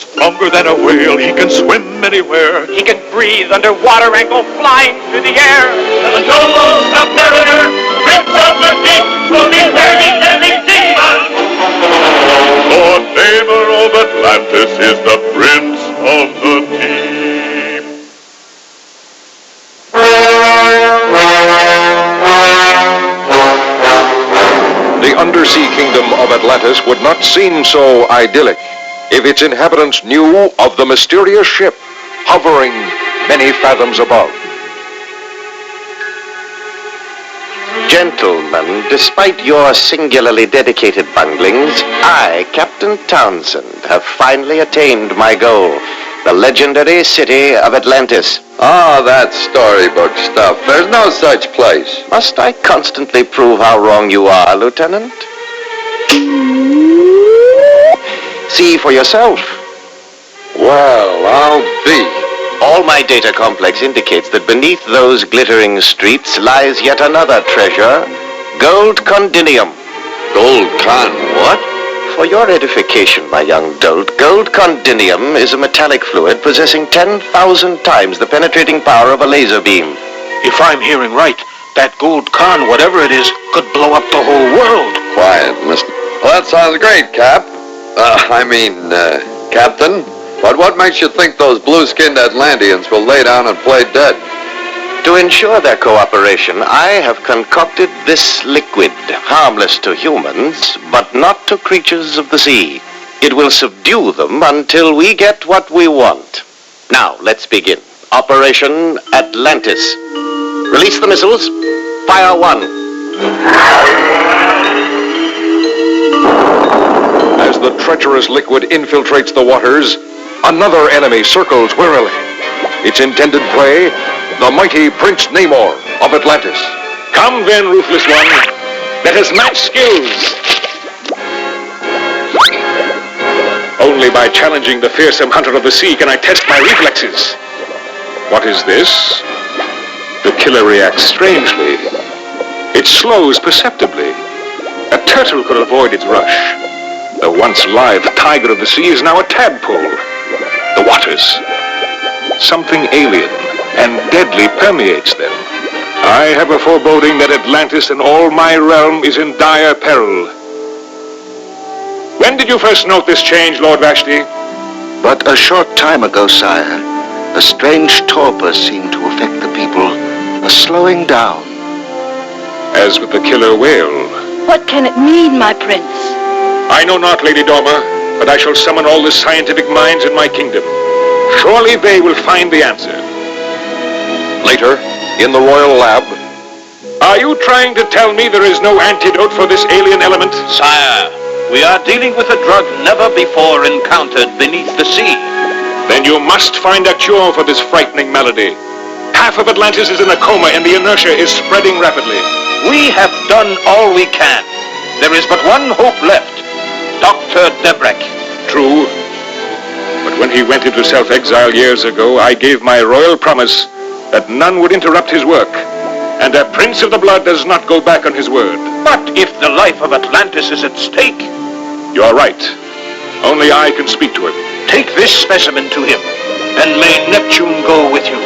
Stronger than a whale, he can swim anywhere. He can breathe underwater and go flying through the air. The noble submariner, prince of the deep, will be very deadly seaman. Lord Namor of Atlantis is the prince of the deep. The undersea kingdom of Atlantis would not seem so idyllic if its inhabitants knew of the mysterious ship hovering many fathoms above. Gentlemen, despite your singularly dedicated bunglings, I, Captain Townsend, have finally attained my goal, the legendary city of Atlantis. Ah, that storybook stuff. There's no such place. Must I constantly prove how wrong you are, Lieutenant? See for yourself. Well, I'll be. All my data complex indicates that beneath those glittering streets lies yet another treasure, gold condinium. Gold con what? For your edification, my young dolt, gold condinium is a metallic fluid possessing 10,000 times the penetrating power of a laser beam. If I'm hearing right, that gold con, whatever it is, could blow up the whole world. Quiet, mister. Well, that sounds great, Cap. Captain. But what makes you think those blue-skinned Atlanteans will lay down and play dead? To ensure their cooperation, I have concocted this liquid, harmless to humans, but not to creatures of the sea. It will subdue them until we get what we want. Now, let's begin. Operation Atlantis. Release the missiles. Fire one. As the treacherous liquid infiltrates the waters, another enemy circles warily. Its intended prey, the mighty Prince Namor of Atlantis. Come then, ruthless one. Let us match skills. Only by challenging the fearsome hunter of the sea can I test my reflexes. What is this? The killer reacts strangely. It slows perceptibly. A turtle could avoid its rush. The once live tiger of the sea is now a tadpole. The waters. Something alien and deadly permeates them. I have a foreboding that Atlantis and all my realm is in dire peril. When did you first note this change, Lord Vashti? But a short time ago, sire. A strange torpor seemed to affect the people. A slowing down. As with the killer whale. What can it mean, my prince? I know not, Lady Dorma, but I shall summon all the scientific minds in my kingdom. Surely they will find the answer. Later, in the royal lab. Are you trying to tell me there is no antidote for this alien element? Sire, we are dealing with a drug never before encountered beneath the sea. Then you must find a cure for this frightening malady. Half of Atlantis is in a coma and the inertia is spreading rapidly. We have done all we can. There is but one hope left. Dr. Debrek. True. But when he went into self-exile years ago, I gave my royal promise that none would interrupt his work. And a prince of the blood does not go back on his word. But if the life of Atlantis is at stake... You are right. Only I can speak to him. Take this specimen to him, and may Neptune go with you.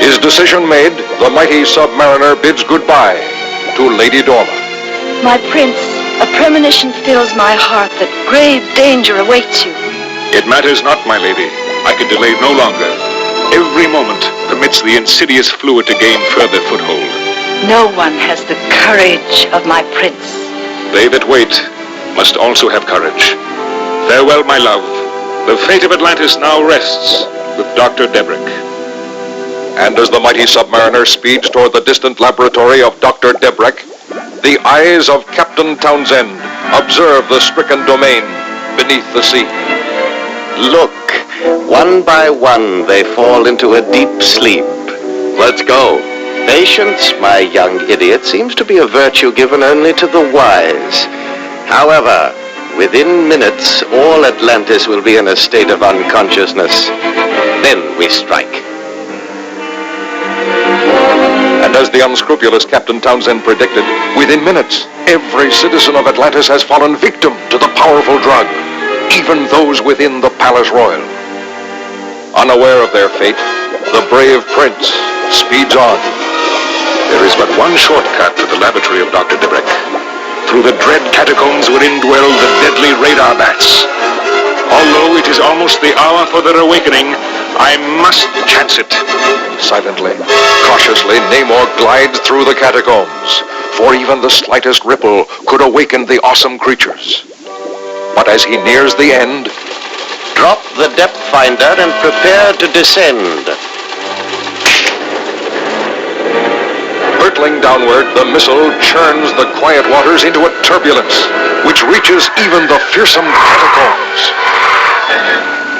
His decision made, the mighty submariner bids goodbye to Lady Dorma. My prince, a premonition fills my heart that grave danger awaits you. It matters not, my lady. I can delay no longer. Every moment permits the insidious fluid to gain further foothold. No one has the courage of my prince. They that wait must also have courage. Farewell, my love. The fate of Atlantis now rests with Dr. Debrek. And as the mighty submariner speeds toward the distant laboratory of Dr. Debrek, the eyes of Captain Townsend observe the stricken domain beneath the sea. Look, one by one they fall into a deep sleep. Let's go. Patience, my young idiot, seems to be a virtue given only to the wise. However, within minutes, all Atlantis will be in a state of unconsciousness. Then we strike. And as the unscrupulous Captain Townsend predicted, within minutes, every citizen of Atlantis has fallen victim to the powerful drug. even those within the Palace Royal. Unaware of their fate, the brave prince speeds on. There is but one shortcut to the laboratory of Dr. Debrek. Through the dread catacombs wherein dwell the deadly radar bats. Although it is almost the hour for their awakening, I must chance it. Silently, cautiously, Namor glides through the catacombs, for even the slightest ripple could awaken the awesome creatures. But as he nears the end, Drop the depth finder and prepare to descend. hurtling downward, the missile churns the quiet waters into a turbulence which reaches even the fearsome catacombs.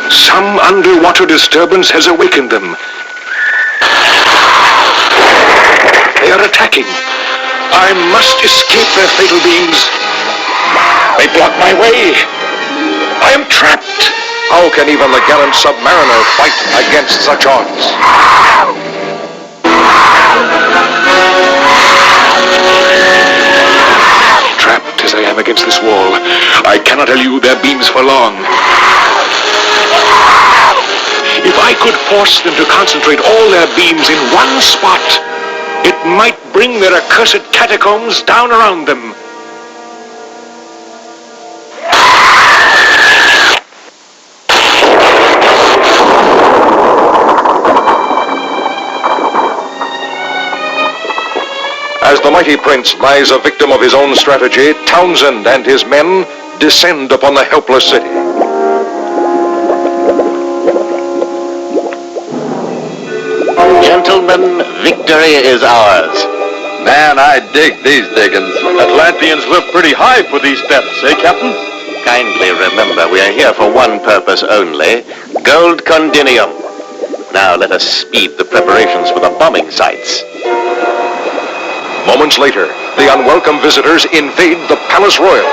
Some underwater disturbance has awakened them. They are attacking. I must escape their fatal beams. They block my way. I am trapped. How can even the gallant submariner fight against such odds? Trapped as I am against this wall, I cannot elude their beams for long. If I could force them to concentrate all their beams in one spot, it might bring their accursed catacombs down around them. As the mighty prince lies a victim of his own strategy, Townsend and his men descend upon the helpless city. Gentlemen, victory is ours. Man, I dig these diggings. Atlanteans live pretty high for these depths, eh, Captain? Kindly remember, we are here for one purpose only, gold condinium. Now let us speed the preparations for the bombing sites. Moments later, the unwelcome visitors invade the Palace Royal.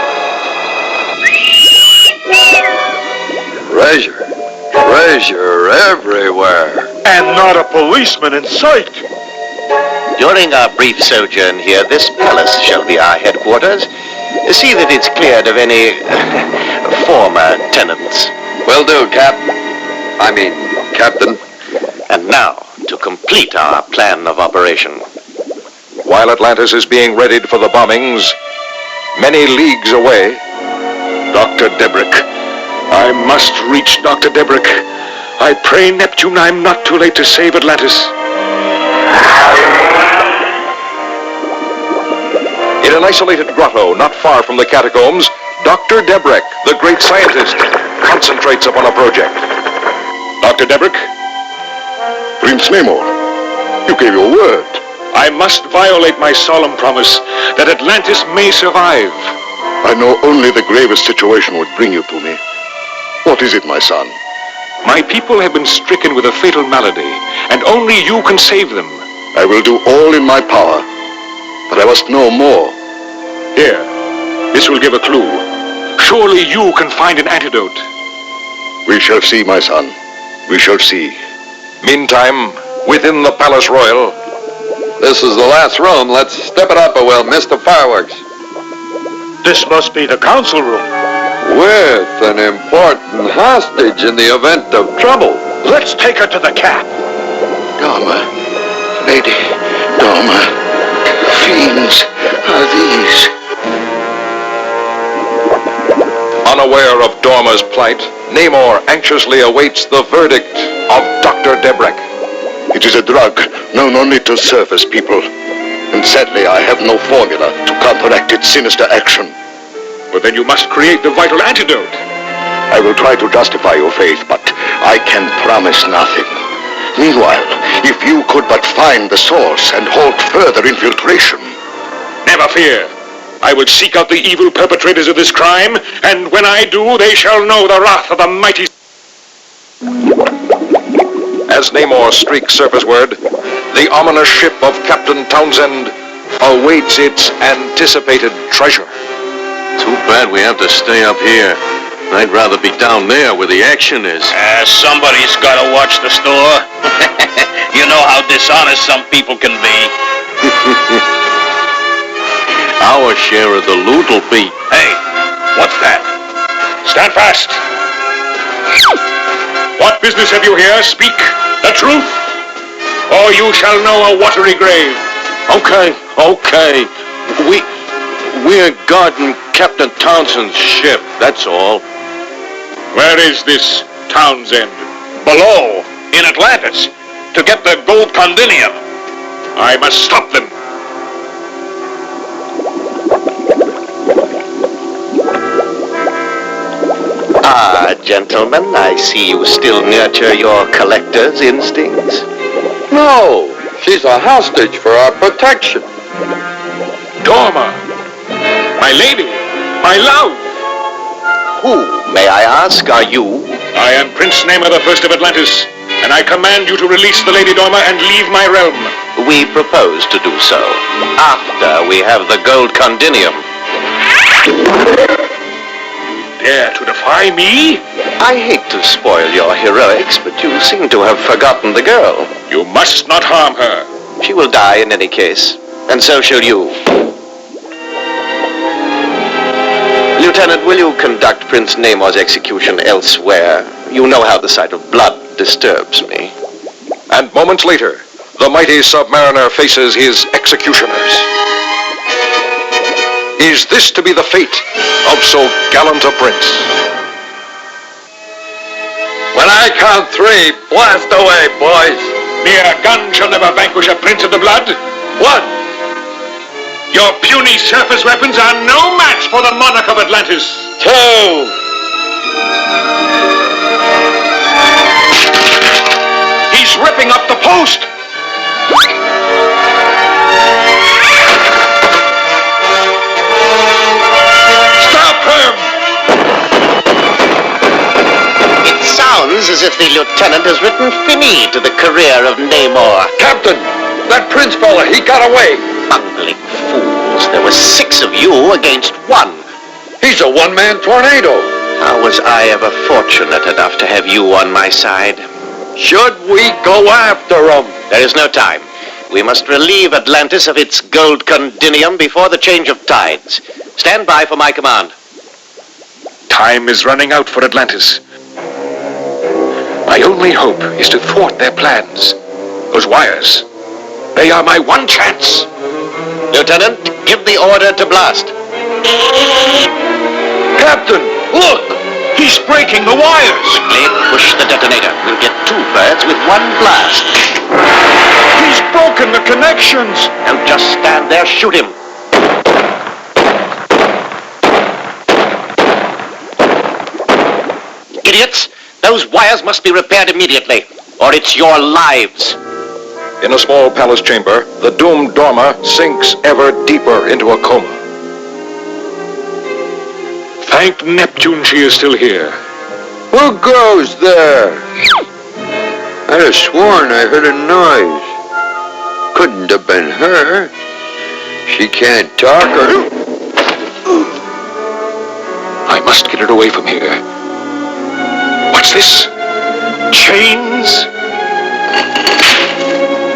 Treasure everywhere. And not a policeman in sight. During our brief sojourn here, this palace shall be our headquarters. See that it's cleared of any former tenants. Will do, Captain. And now, to complete our plan of operation. While Atlantis is being readied for the bombings, many leagues away, Dr. Debrek. I must reach Dr. Debrek. I pray Neptune I'm not too late to save Atlantis. in an isolated grotto not far from the catacombs, Dr. Debrek, the great scientist, concentrates upon a project. Dr. Debrek? Prince Namor, you gave your word. I must violate my solemn promise that Atlantis may survive. I know only the gravest situation would bring you to me. What is it, my son? My people have been stricken with a fatal malady, and only you can save them. I will do all in my power, but I must know more. Here, this will give a clue. Surely you can find an antidote. We shall see, my son. We shall see. Meantime, within the Palace Royal, This is the last room. Let's step it up a well, Mr. Fireworks. This must be the council room. With an important hostage in the event of trouble. Let's take her to the cap. Dharma, Lady Dharma, fiends are these? unaware of Dorma's plight, Namor anxiously awaits the verdict of Dr. Debrek. It is a drug known only to surface people, and sadly I have no formula to counteract its sinister action. Well, then you must create the vital antidote. I will try to justify your faith, but I can promise nothing. Meanwhile, if you could but find the source and halt further infiltration. Never fear. I will seek out the evil perpetrators of this crime, and when I do, they shall know the wrath of the mighty... As Namor streaks surfaceward, the ominous ship of Captain Townsend awaits its anticipated treasure. Too bad we have to stay up here. I'd rather be down there where the action is. Somebody's got to watch the store. You know how dishonest some people can be. Our share of the loot will be... Hey, what's that? Stand fast. What business have you here? Speak the truth, or you shall know a watery grave. Okay. We're guarding Captain Townsend's ship, that's all. Where is this Townsend? Below, in Atlantis, to get the gold condinium. I must stop them. Ah, gentlemen, I see you still nurture your collector's instincts. No, she's a hostage for our protection. Dorma, my lady, my love. Who, may I ask, are you? I am Prince Namor the First of Atlantis, and I command you to release the Lady Dorma and leave my realm. We propose to do so after we have the gold condinium. Dare to defy me? I hate to spoil your heroics, but you seem to have forgotten the girl. You must not harm her. She will die in any case, and so shall you. Lieutenant, will you conduct Prince Namor's execution elsewhere? You know how the sight of blood disturbs me. And moments later, the mighty submariner faces his executioners. Is this to be the fate of so gallant a prince? When I count 3, blast away, boys. Mere gun shall never vanquish a prince of the blood. 1. Your puny surface weapons are no match for the monarch of Atlantis. 2. He's ripping up the post. Stop him! It sounds as if the lieutenant has written fini to the career of Namor. Captain, that prince fella, he got away. Bungling fools. There were 6 of you against 1. He's a one-man tornado. How was I ever fortunate enough to have you on my side? Should we go after him? There is no time. We must relieve Atlantis of its gold condinium before the change of tides. Stand by for my command. Time is running out for Atlantis. My only hope is to thwart their plans. Those wires, they are my one chance. Lieutenant, give the order to blast. Captain, look! He's breaking the wires. Quickly push the detonator. We'll get 2 birds with 1 blast. He's broken the connections. Now just stand there, shoot him. Idiots! Those wires must be repaired immediately, or it's your lives. In a small palace chamber, the doomed Dorma sinks ever deeper into a coma. Thank Neptune she is still here. Who goes there? I'd have sworn I heard a noise. Couldn't have been her. She can't talk or... I must get it away from here. What's this? Chains?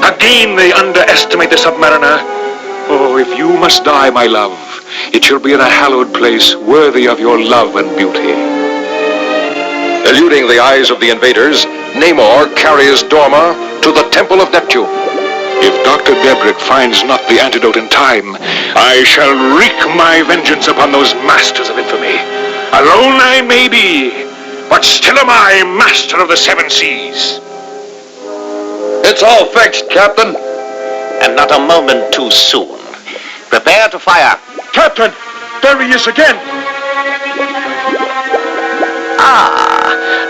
Again they underestimate the submariner. Oh, if you must die, my love, it shall be in a hallowed place worthy of your love and beauty. Eluding the eyes of the invaders, Namor carries Dorma to the Temple of Neptune. If Dr. Debrick finds not the antidote in time, I shall wreak my vengeance upon those masters of infamy. Alone I may be, but still am I master of the 7 seas. It's all fixed, Captain. And not a moment too soon. Prepare to fire. Captain, there he is again.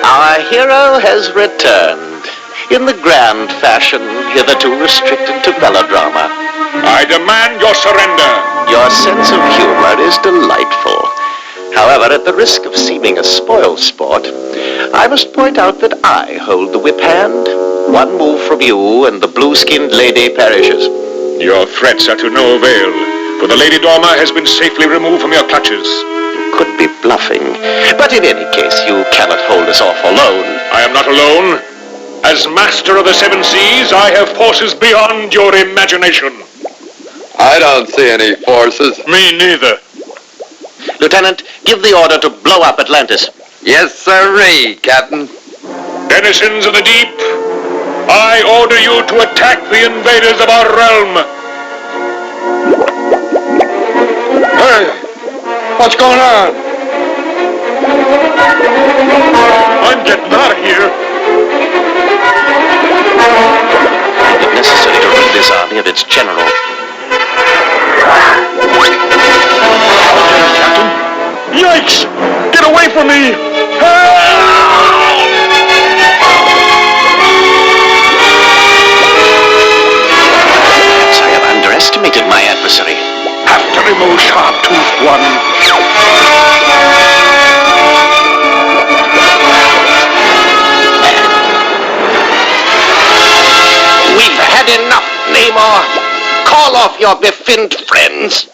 Our hero has returned. In the grand fashion hitherto restricted to melodrama. I demand your surrender. Your sense of humor is delightful. However, at the risk of seeming a spoilsport, I must point out that I hold the whip hand. 1 move from you and the blue-skinned lady perishes. Your threats are to no avail, for the Lady Dorma has been safely removed from your clutches. You could be bluffing, but in any case, you cannot hold us off alone. I am not alone. As master of the 7 seas, I have forces beyond your imagination. I don't see any forces. Me neither. Lieutenant, give the order to blow up Atlantis. Yes, sirree, Captain. Denizens of the deep, I order you to attack the invaders of our realm. Hey, what's going on? I'm getting out of here. Find it necessary to rid this army of its general. Captain? Yikes! Get away from me! Perhaps I have underestimated my adversary. After him, O sharp-toothed one. We've had enough, Namor. Call off your befriend friends.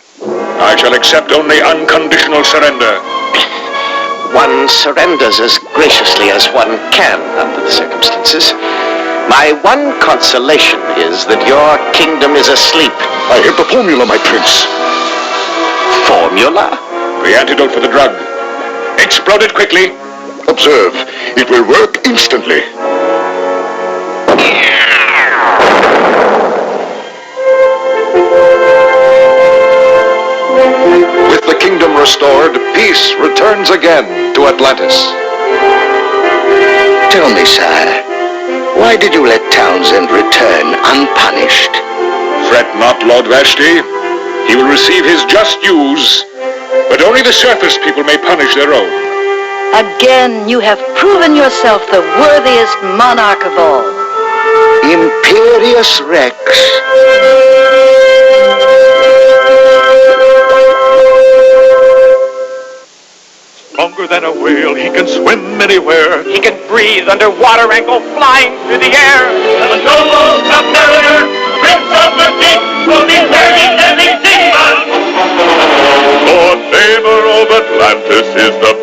I shall accept only unconditional surrender. One surrenders as graciously as one can under the circumstances. My one consolation is that your kingdom is asleep. I have the formula, my prince. Formula? The antidote for the drug. Explode it quickly. Observe, it will work instantly. With the kingdom restored, peace returns again to Atlantis. Tell me, sire, why did you let Townsend return unpunished? Fret not, Lord Vashti. He will receive his just dues, but only the surface people may punish their own. Again, you have proven yourself the worthiest monarch of all. Imperious Rex. Stronger than a whale, he can swim anywhere. He can breathe underwater and go flying through the air. The noble submariner, Prince of the Deep, will be very deadly seaman. For favor of Atlantis is the